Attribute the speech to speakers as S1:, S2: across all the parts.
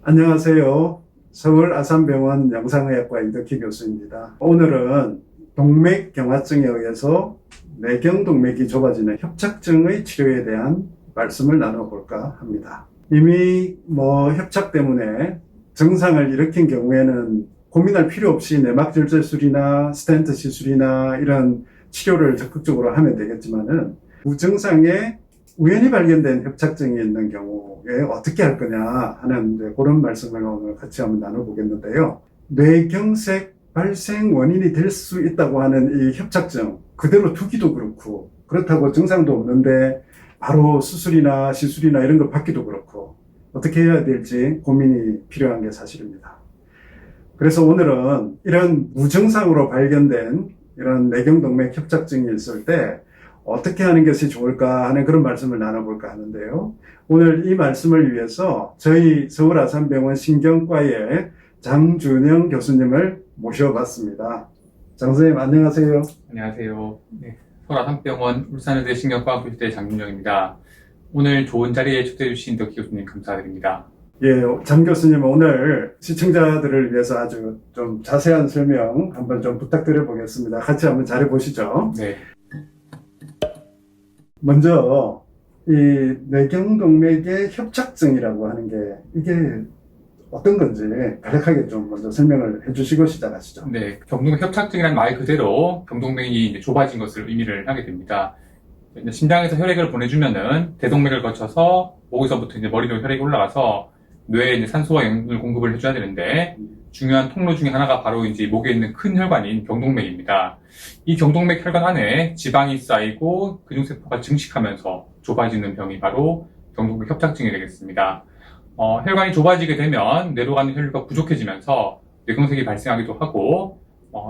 S1: 안녕하세요. 서울 아산병원 영상의학과 이덕희 교수입니다. 오늘은 동맥경화증에 의해서 내경동맥이 좁아지는 협착증의 치료에 대한 말씀을 나눠볼까 합니다. 이미 협착 때문에 증상을 일으킨 경우에는 고민할 필요 없이 내막절제술이나 스텐트 시술이나 이런 치료를 적극적으로 하면 되겠지만은 무증상에 우연히 발견된 협착증이 있는 경우에 어떻게 할 거냐 하는 그런 말씀을 오늘 같이 한번 나눠보겠는데요. 뇌경색 발생 원인이 될 수 있다고 하는 이 협착증 그대로 두기도 그렇고, 그렇다고 증상도 없는데 바로 수술이나 시술이나 이런 걸 받기도 그렇고, 어떻게 해야 될지 고민이 필요한 게 사실입니다. 그래서 오늘은 이런 무증상으로 발견된 이런 내경동맥 협착증이 있을 때 어떻게 하는 것이 좋을까 하는 그런 말씀을 나눠볼까 하는데요. 오늘 이 말씀을 위해서 저희 서울 아산병원 신경과의 장준영 교수님을 모셔봤습니다. 장 선생님 안녕하세요.
S2: 안녕하세요. 네, 서울 아산병원 울산의대 신경과 교수대 장준영입니다. 오늘 좋은 자리에 초대해 주신 덕희 교수님 감사드립니다.
S1: 예, 장 교수님 오늘 시청자들을 위해서 아주 좀 자세한 설명 한번 좀 부탁드려 보겠습니다. 같이 한번 잘해보시죠.
S2: 네.
S1: 먼저 이 뇌경동맥의 협착증이라고 하는 게 이게 어떤 건지 간략하게 좀 먼저 설명을 해주시고 시작하시죠.
S2: 네, 경동맥 협착증이라는 말 그대로 경동맥이 이제 좁아진 것을 의미를 하게 됩니다. 이제 심장에서 혈액을 보내주면은 대동맥을 거쳐서 목에서부터 이제 머리로 혈액이 올라가서 뇌에 이제 산소와 영양분을 공급을 해줘야 되는데, 중요한 통로 중에 하나가 바로 이제 목에 있는 큰 혈관인 경동맥입니다. 이 경동맥 혈관 안에 지방이 쌓이고 근육세포가 증식하면서 좁아지는 병이 바로 경동맥 협착증이 되겠습니다. 혈관이 좁아지게 되면 뇌로 가는 혈류가 부족해지면서 뇌경색이 발생하기도 하고,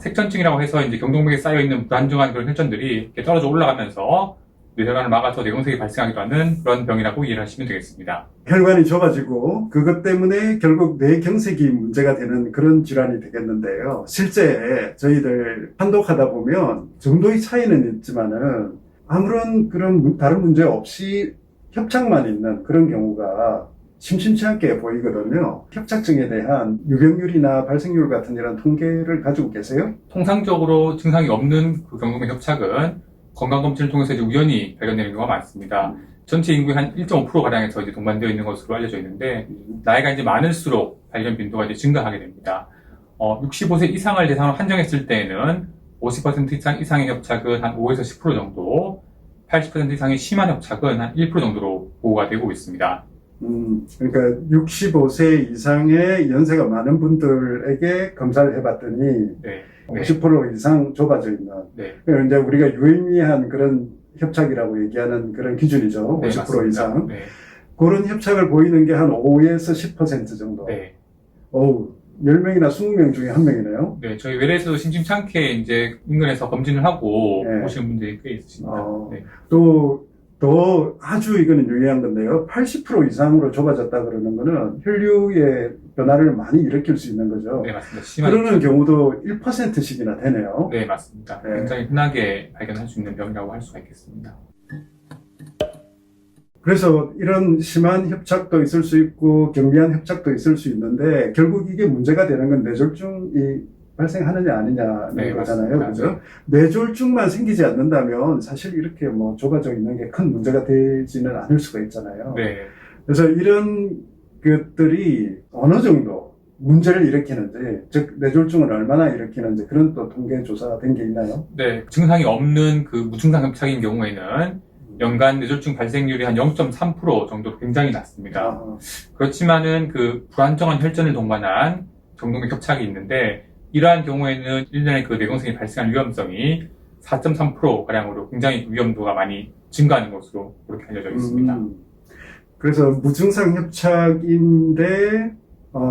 S2: 색전증이라고 해서 이제 경동맥에 쌓여있는 불안정한 그런 혈전들이 이렇게 떨어져 올라가면서 뇌혈관을 막아서 뇌경색이 발생하기도 하는 그런 병이라고 이해를 하시면 되겠습니다.
S1: 혈관이 좁아지고 그것 때문에 결국 뇌경색이 문제가 되는 그런 질환이 되겠는데요. 실제 저희들 판독하다 보면 정도의 차이는 있지만은 아무런 그런 다른 문제 없이 협착만 있는 그런 경우가 심심치 않게 보이거든요. 협착증에 대한 유병률이나 발생률 같은 이런 통계를 가지고 계세요?
S2: 통상적으로 증상이 없는 그 경동맥 협착은 건강검진을 통해서 이제 우연히 발견되는 경우가 많습니다. 전체 인구의 한 1.5%가량에서 이제 동반되어 있는 것으로 알려져 있는데, 나이가 이제 많을수록 발견 빈도가 이제 증가하게 됩니다. 65세 이상을 대상으로 한정했을 때에는 50% 이상의 협착은 한 5에서 10% 정도, 80% 이상의 심한 협착은 한 1% 정도로 보고가 되고 있습니다.
S1: 그러니까 65세 이상의 연세가 많은 분들에게 검사를 해봤더니
S2: 네.
S1: 50% 이상 좁아져 있는.
S2: 네.
S1: 그러니까 이제 우리가 유의미한 그런 협착이라고 얘기하는 그런 기준이죠.
S2: 네,
S1: 50%
S2: 맞습니다.
S1: 이상.
S2: 네.
S1: 그런 협착을 보이는 게 한 5에서 10% 정도.
S2: 네.
S1: 10명이나 20명 중에 한 명이네요.
S2: 네, 저희 외래에서도 심심치 않게 이제 인근에서 검진을 하고
S1: 네.
S2: 오시는 분들이 꽤 있으십니다. 네.
S1: 또 아주 이거는 유의한 건데요. 80% 이상으로 좁아졌다 그러는 거는 혈류의 변화를 많이 일으킬 수 있는 거죠.
S2: 네, 맞습니다.
S1: 그러는 경우도 1%씩이나 되네요.
S2: 네, 맞습니다.
S1: 네.
S2: 굉장히 흔하게 발견할 수 있는 병이라고 할 수가 있겠습니다.
S1: 그래서 이런 심한 협착도 있을 수 있고 경미한 협착도 있을 수 있는데, 결국 이게 문제가 되는 건 뇌졸중이 발생하느냐 아니냐는
S2: 네,
S1: 거잖아요.
S2: 맞습니다.
S1: 그죠? 뇌졸중만 생기지 않는다면 사실 이렇게 좁아져 있는 게 큰 문제가 되지는 않을 수가 있잖아요.
S2: 네.
S1: 그래서 이런 것들이 어느 정도 문제를 일으키는지, 즉 뇌졸중을 얼마나 일으키는지 그런 또 통계 조사가 된 게 있나요?
S2: 네, 증상이 없는 그 무증상 협착인 경우에는 연간 뇌졸중 발생률이 한 0.3% 정도로 굉장히 낮습니다. 그렇지만은 그 불안정한 혈전을 동반한 경동맥 협착이 있는데, 이러한 경우에는 1년에 그 뇌경색이 발생할 위험성이 4.3%가량으로 굉장히 위험도가 많이 증가하는 것으로 그렇게 알려져 있습니다.
S1: 그래서 무증상 협착인데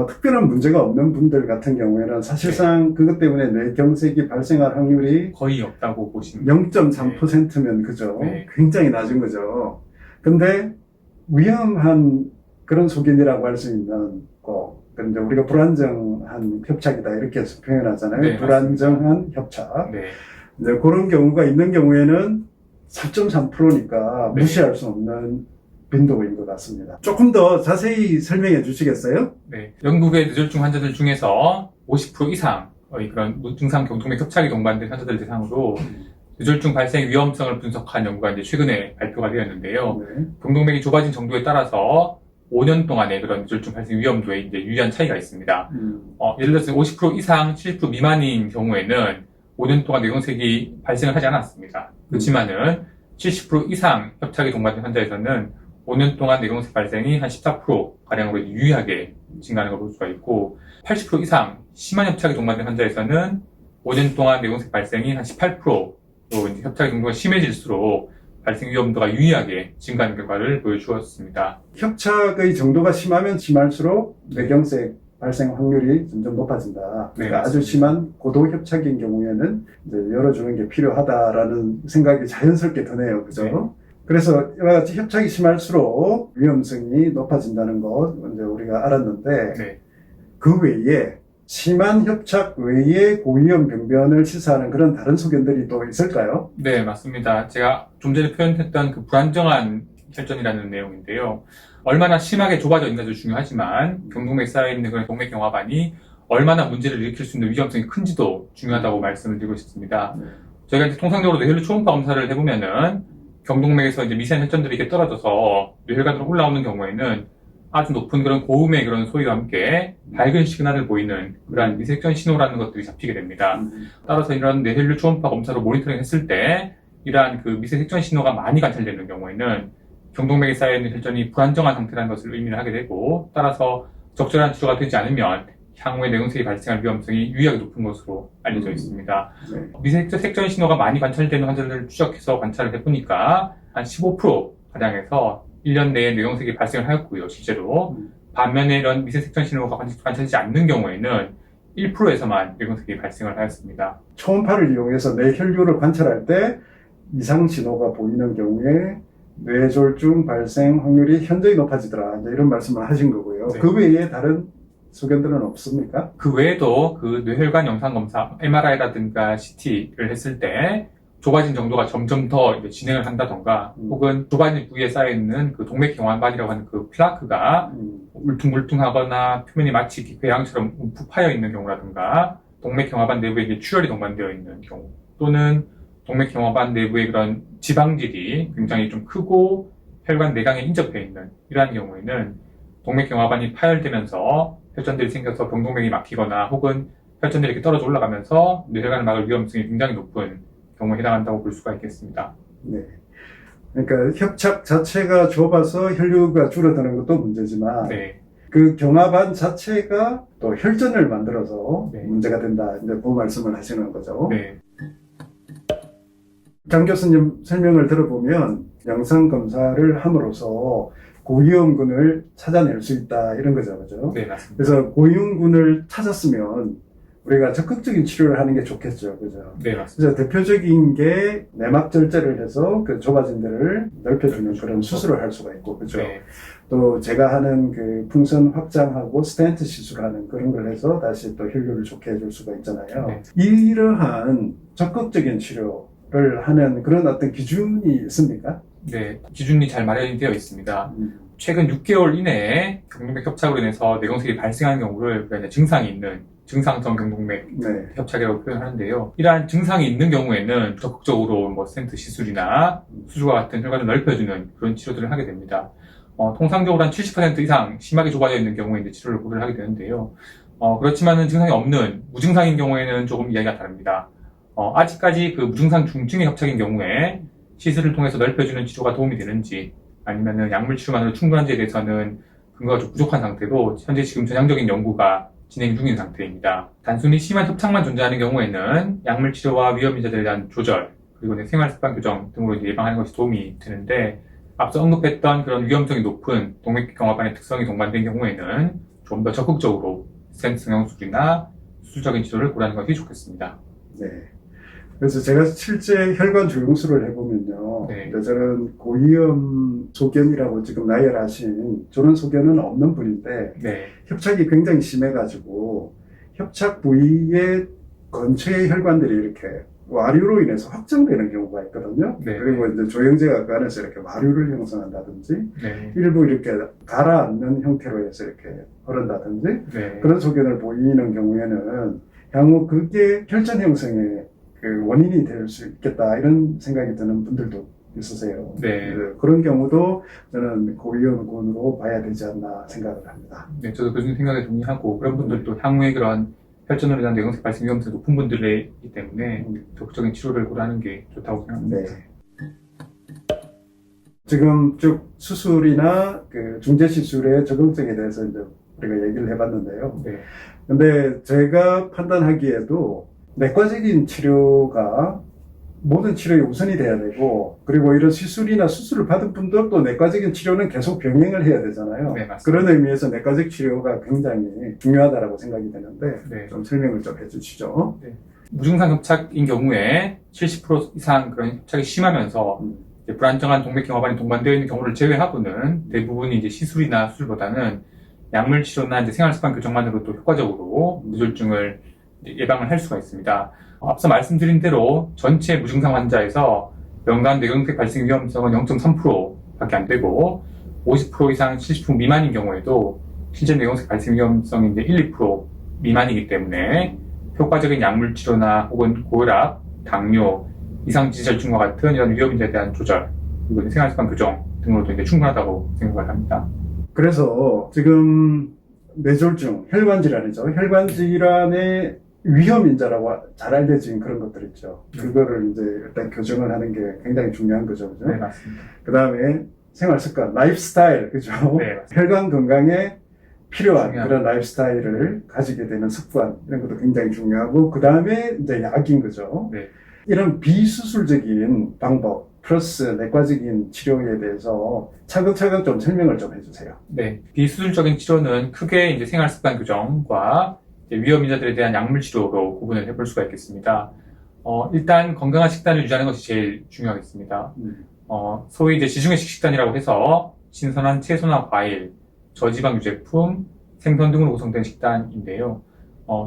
S1: 특별한 문제가 없는 분들 같은 경우에는 사실상 그것 때문에 뇌경색이 발생할 확률이
S2: 거의 없다고 보시면
S1: 0.3%면 그죠?
S2: 네.
S1: 굉장히 낮은 거죠. 근데 위험한 그런 소견이라고 할 수 있는 거, 이제 우리가 불안정한 협착이다 이렇게 해서 표현하잖아요.
S2: 네,
S1: 불안정한 협착.
S2: 네.
S1: 이제 그런 경우가 있는 경우에는 4.3%니까
S2: 네.
S1: 무시할 수 없는 빈도인 것 같습니다. 조금 더 자세히 설명해 주시겠어요?
S2: 네. 영국의 뇌졸중 환자들 중에서 50% 이상의 그런 무증상 경동맥 협착이 동반된 환자들 대상으로 뇌졸중 발생 위험성을 분석한 연구가 이제 최근에 발표가 되었는데요.
S1: 네.
S2: 경동맥이 좁아진 정도에 따라서 5년 동안의 그런 뇌졸중 발생 위험도에 이제 유의한 차이가 있습니다. 예를 들어서 50% 이상, 70% 미만인 경우에는 5년 동안 뇌경색이 발생을 하지 않았습니다. 그렇지만은 70% 이상 협착이 동반된 환자에서는 5년 동안 뇌경색 발생이 한 14%가량으로 유의하게 증가하는 걸 볼 수가 있고, 80% 이상 심한 협착이 동반된 환자에서는 5년 동안 뇌경색 발생이 한 18%로 이제 협착의 정도가 심해질수록 발생 위험도가 유의하게 증가하는 결과를 보여주었습니다.
S1: 협착의 정도가 심하면 심할수록 뇌경색 발생 확률이 점점 높아진다.
S2: 네,
S1: 그러니까 아주
S2: 맞습니다.
S1: 심한 고도 협착인 경우에는 이제 열어주는 게 필요하다라는 생각이 자연스럽게 드네요. 그죠?
S2: 네.
S1: 그래서 이와 같이 협착이 심할수록 위험성이 높아진다는 것 이제 우리가 알았는데
S2: 네.
S1: 그 외에 심한 협착 외에 고위험 병변을 시사하는 그런 다른 소견들이 또 있을까요?
S2: 네, 맞습니다. 제가 좀 전에 표현했던 그 불안정한 혈전이라는 내용인데요. 얼마나 심하게 좁아져 있는지도 중요하지만 경동맥에 쌓여있는 그런 동맥경화반이 얼마나 문제를 일으킬 수 있는 위험성이 큰지도 중요하다고 말씀을 드리고 싶습니다.
S1: 네.
S2: 저희가 이제 통상적으로 뇌혈류 초음파 검사를 해보면은 경동맥에서 이제 미세한 혈전들이 이렇게 떨어져서 뇌혈관으로 올라오는 경우에는 아주 높은 그런 고음의 그런 소리와 함께 밝은 시그널을 보이는 그러한 미세혈전 신호라는 것들이 잡히게 됩니다. 따라서 이런 뇌혈류 초음파 검사로 모니터링 했을 때 이러한 그 미세혈전 신호가 많이 관찰되는 경우에는 경동맥에 쌓여있는 혈전이 불안정한 상태라는 것을 의미를 하게 되고, 따라서 적절한 치료가 되지 않으면 향후에 뇌경색이 발생할 위험성이 유의하게 높은 것으로 알려져 있습니다.
S1: 네.
S2: 미세색전 신호가 많이 관찰되는 환자들을 추적해서 관찰을 해보니까 한 15%가량에서 1년 내에 뇌경색이 발생을 하였고요, 실제로. 반면에 이런 미세색전 신호가 관찰되지 않는 경우에는 1%에서만 뇌경색이 발생을 하였습니다.
S1: 초음파를 이용해서 뇌혈류를 관찰할 때 이상 신호가 보이는 경우에 뇌졸중 발생 확률이 현저히 높아지더라. 이제 이런 말씀을 하신 거고요.
S2: 네.
S1: 그 외에 다른 소견들은 없습니까?
S2: 그 외에도 그 뇌혈관 영상검사, MRI라든가 CT를 했을 때 좁아진 정도가 점점 더 이제 진행을 한다던가, 혹은 좁아진 부위에 쌓여있는 그 동맥경화반이라고 하는 그 플라크가 울퉁불퉁하거나 표면이 마치 이렇게 궤양처럼 움푹 파여있는 경우라든가, 동맥경화반 내부에 이게 출혈이 동반되어 있는 경우, 또는 동맥경화반 내부의 그런 지방질이 굉장히 좀 크고 혈관 내강에 인접해 있는 이러한 경우에는 동맥경화반이 파열되면서 혈전들이 생겨서 병동맥이 막히거나 혹은 혈전들이 이렇게 떨어져 올라가면서 뇌혈관을 막을 위험성이 굉장히 높은 경우에 해당한다고 볼 수가 있겠습니다.
S1: 네. 그러니까 협착 자체가 좁아서 혈류가 줄어드는 것도 문제지만
S2: 네.
S1: 그 경화반 자체가 또 혈전을 만들어서
S2: 네.
S1: 문제가 된다. 이제 그 말씀을 하시는 거죠.
S2: 네.
S1: 장 교수님 설명을 들어보면 영상 검사를 함으로써 고위험군을 찾아낼 수 있다 이런 거죠, 그죠?
S2: 네, 맞습니다.
S1: 그래서 고위험군을 찾았으면 우리가 적극적인 치료를 하는 게 좋겠죠, 그죠?
S2: 네, 맞습니다.
S1: 그래서 대표적인 게 내막 절제를 해서 그 좁아진 데를 넓혀주는 그런 수술을 할 수가 있고, 그죠?
S2: 네.
S1: 또 제가 하는 그 풍선 확장하고 스텐트 시술하는 그런 걸 해서 다시 또 혈류를 좋게 해줄 수가 있잖아요.
S2: 네.
S1: 이러한 적극적인 치료를 하는 그런 어떤 기준이 있습니까?
S2: 네, 기준이 잘 마련이 되어 있습니다. 최근 6개월 이내에 경동맥 협착으로 인해서 뇌경색이 발생하는 경우를 우리가 이제 증상이 있는 증상성 경동맥
S1: 네.
S2: 협착이라고 표현하는데요. 이러한 증상이 있는 경우에는 적극적으로 뭐 스텐트 시술이나 수술과 같은 혈관을 넓혀주는 그런 치료들을 하게 됩니다. 통상적으로 한 70% 이상 심하게 좁아져 있는 경우에 이제 치료를 고려를 하게 되는데요. 그렇지만은 증상이 없는 무증상인 경우에는 조금 이야기가 다릅니다. 아직까지 그 무증상 중증의 협착인 경우에 시술을 통해서 넓혀주는 치료가 도움이 되는지, 아니면은 약물 치료만으로 충분한지에 대해서는 근거가 좀 부족한 상태로 현재 지금 전향적인 연구가 진행 중인 상태입니다. 단순히 심한 협착만 존재하는 경우에는 약물 치료와 위험 인자들에 대한 조절, 그리고 이제 생활 습관 교정 등으로 이제 예방하는 것이 도움이 되는데, 앞서 언급했던 그런 위험성이 높은 동맥경화반의 특성이 동반된 경우에는 좀 더 적극적으로 스텐트 성형수술이나 수술적인 치료를 고려하는 것이 좋겠습니다.
S1: 네. 그래서 제가 실제 혈관 조영술을 해보면요.
S2: 네.
S1: 저는 고위험 소견이라고 지금 나열하신 저런 소견은 없는 분인데
S2: 네.
S1: 협착이 굉장히 심해가지고 협착 부위의 근처의 혈관들이 이렇게 와류로 인해서 확정되는 경우가 있거든요.
S2: 네.
S1: 그리고 이제 조영제가 그 안에서 이렇게 와류를 형성한다든지
S2: 네.
S1: 일부 이렇게 가라앉는 형태로 해서 이렇게 흐른다든지
S2: 네.
S1: 그런 소견을 보이는 경우에는 향후 그게 혈전 형성의 그 원인이 될 수 있겠다 이런 생각이 드는 분들도 있으세요.
S2: 네.
S1: 그런 경우도 저는 고위험군으로 봐야 되지 않나 생각을 합니다.
S2: 네, 저도 교수님 생각에 동의하고 그런 분들도 향후에 그런 혈전으로 인한 뇌경색 발생 위험성이 높은 분들이기 때문에 적극적인 치료를 고려하는 게 좋다고 생각합니다.
S1: 네. 지금 쭉 수술이나 그 중재 시술의 적응증에 대해서 이제 우리가 얘기를 해봤는데요.
S2: 네.
S1: 근데 제가 판단하기에도 내과적인 치료가 모든 치료에 우선이 돼야 되고, 그리고 이런 시술이나 수술을 받은 분들도 내과적인 치료는 계속 병행을 해야 되잖아요.
S2: 네, 맞습니다.
S1: 그런 의미에서 내과적 치료가 굉장히 중요하다고 생각이 되는데,
S2: 네.
S1: 좀 설명을 좀 해주시죠.
S2: 무증상 협착인 경우에 70% 이상 그런 협착이 심하면서 이제 불안정한 동맥경화반이 동반되어 있는 경우를 제외하고는 대부분이 이제 시술이나 수술보다는 약물 치료나 이제 생활습관 교정만으로도 효과적으로 뇌졸중을 예방을 할 수가 있습니다. 앞서 말씀드린 대로 전체 무증상 환자에서 연간 뇌경색 발생 위험성은 0.3%밖에 안 되고 50% 이상 70% 미만인 경우에도 실제 뇌경색 발생 위험성이 이제 1, 2% 미만이기 때문에 효과적인 약물 치료나 혹은 고혈압, 당뇨, 이상 지지혈증과 같은 이런 위험인자에 대한 조절, 그리고 생활습관 교정 등으로도 이제 충분하다고 생각을 합니다.
S1: 그래서 지금 뇌졸중, 혈관질환이죠. 혈관질환의 위험인자라고 잘 알려진 그런 것들 있죠. 그거를 이제 일단 교정을 하는 게 굉장히 중요한 거죠. 그죠?
S2: 네, 맞습니다.
S1: 그 다음에 생활습관, 라이프스타일, 그죠?
S2: 네, 맞습니다.
S1: 혈관 건강에 필요한
S2: 중요한.
S1: 그런 라이프스타일을 가지게 되는 습관, 이런 것도 굉장히 중요하고, 그 다음에 이제 약인 거죠.
S2: 네.
S1: 이런 비수술적인 방법, 플러스 내과적인 치료에 대해서 차근차근 좀 설명을 좀 해주세요.
S2: 네, 비수술적인 치료는 크게 이제 생활습관 교정과 이제 위험인자들에 대한 약물 치료로 구분을 해볼 수가 있겠습니다. 일단 건강한 식단을 유지하는 것이 제일 중요하겠습니다. 소위 이제 지중해식 식단이라고 해서 신선한 채소나 과일, 저지방 유제품, 생선 등으로 구성된 식단인데요.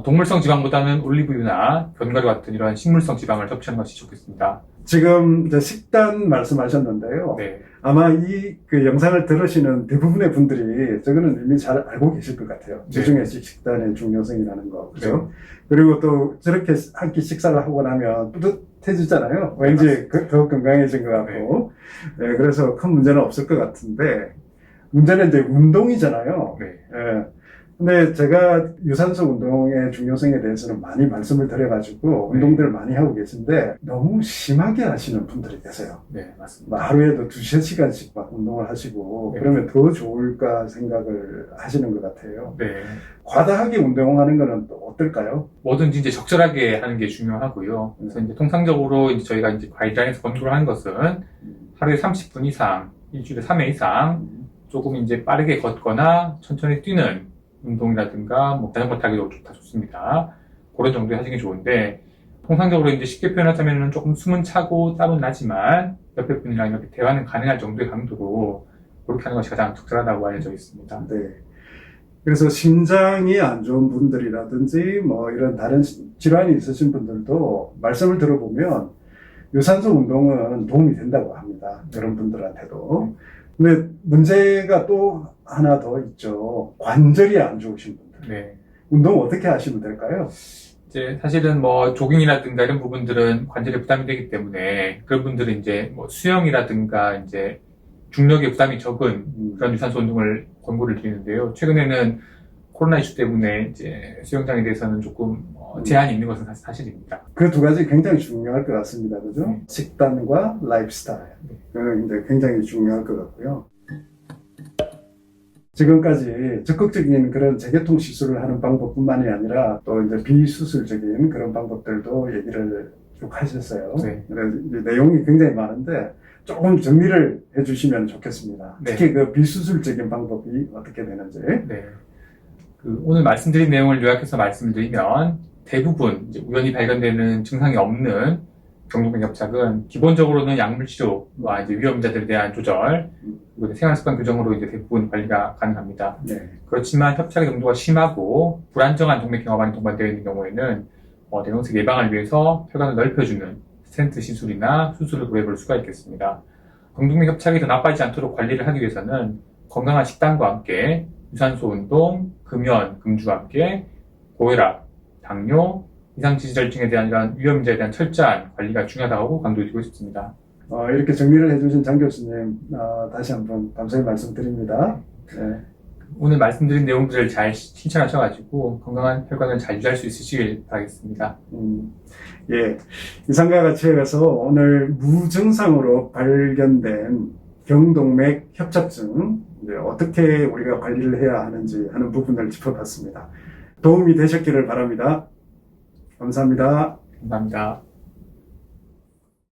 S2: 동물성 지방보다는 올리브유나 견과류 같은 이런 식물성 지방을 섭취하는 것이 좋겠습니다.
S1: 지금 이제 식단 말씀하셨는데요.
S2: 네,
S1: 아마 이 그 영상을 들으시는 대부분의 분들이 저거는 이미 잘 알고 계실 것 같아요.
S2: 네.
S1: 지중해식 식단의 중요성이라는 거. 그죠? 그리고 또 저렇게 한 끼 식사를 하고 나면 뿌듯해지잖아요. 왠지 더 건강해진 것 같고. 네, 그래서 큰 문제는 없을 것 같은데, 문제는 이제 운동이잖아요.
S2: 네,
S1: 예. 근데 제가 유산소 운동의 중요성에 대해서는 많이 말씀을 드려가지고
S2: 네.
S1: 운동들을 많이 하고 계신데 너무 심하게 하시는 분들이 계세요.
S2: 네, 맞습니다.
S1: 막 하루에도 2~3시간씩 막 운동을 하시고
S2: 네.
S1: 그러면 더 좋을까 생각을 하시는 것 같아요.
S2: 네.
S1: 과다하게 운동하는 거는 또 어떨까요?
S2: 뭐든지 이제 적절하게 하는 게 중요하고요. 그래서 이제 통상적으로 이제 저희가 이제 가이드라인에서 권고를 하는 것은 하루에 30분 이상, 일주일에 3회 이상 조금 이제 빠르게 걷거나 천천히 뛰는 운동이라든가 뭐 자전거 타기도 다 좋습니다. 그런 정도에 하시는 게 좋은데 통상적으로 이제 쉽게 표현하자면은 조금 숨은 차고 땀은 나지만 옆에 분이랑 이렇게 대화는 가능할 정도의 강도로 그렇게 하는 것이 가장 적절하다고 알려져 있습니다.
S1: 네. 그래서 심장이 안 좋은 분들이라든지 뭐 이런 다른 질환이 있으신 분들도 말씀을 들어보면 유산소 운동은 도움이 된다고 합니다. 그런 분들한테도. 근데 문제가 또 하나 더 있죠. 관절이 안 좋으신 분들.
S2: 네.
S1: 운동 어떻게 하시면 될까요?
S2: 이제 사실은 뭐 조깅이라든가 이런 부분들은 관절에 부담이 되기 때문에 그런 분들은 이제 뭐 수영이라든가 이제 중력에 부담이 적은 그런 유산소 운동을 권고를 드리는데요. 최근에는 코로나 이슈 때문에 이제 수영장에 대해서는 조금 제한이 있는 것은 사실입니다.
S1: 그 두 가지 굉장히 중요할 것 같습니다. 그죠?
S2: 네.
S1: 식단과 라이프스타일. 그건 이제 굉장히 중요할 것 같고요. 지금까지 적극적인 그런 재계통 시술을 하는 방법뿐만이 아니라 또 이제 비수술적인 그런 방법들도 얘기를 쭉 하셨어요.
S2: 네.
S1: 그래서 이제 내용이 굉장히 많은데 조금 정리를 해주시면 좋겠습니다.
S2: 네.
S1: 특히 그 비수술적인 방법이 어떻게 되는지.
S2: 네. 오늘 말씀드린 내용을 요약해서 말씀을 드리면 대부분 이제 우연히 발견되는 증상이 없는 경동맥 협착은 기본적으로는 약물 치료와 이제 위험자들에 대한 조절 그리고 생활습관 교정으로 이제 대부분 관리가 가능합니다.
S1: 네.
S2: 그렇지만 협착의 정도가 심하고 불안정한 동맥경화반이 동반되어 있는 경우에는 뇌경색 예방을 위해서 혈관을 넓혀주는 스텐트 시술이나 수술을 구해볼 수가 있겠습니다. 경동맥 협착이 더 나빠지지 않도록 관리를 하기 위해서는 건강한 식단과 함께 유산소 운동, 금연, 금주와 함께 고혈압, 당뇨, 이상지질증에 대한 이런 위험인자에 대한 철저한 관리가 중요하다고 강조드리고 싶습니다.
S1: 이렇게 정리를 해주신 장 교수님, 다시 한번 감사히 말씀드립니다. 네.
S2: 오늘 말씀드린 내용들을 잘 실천하셔가지고 건강한 혈관을 잘 유지할 수 있으시길 바라겠습니다.
S1: 예. 이상과 같이 해서 오늘 무증상으로 발견된 경동맥 협착증, 이제 어떻게 우리가 관리를 해야 하는지 하는 부분을 짚어봤습니다. 도움이 되셨기를 바랍니다. 감사합니다.
S2: 감사합니다.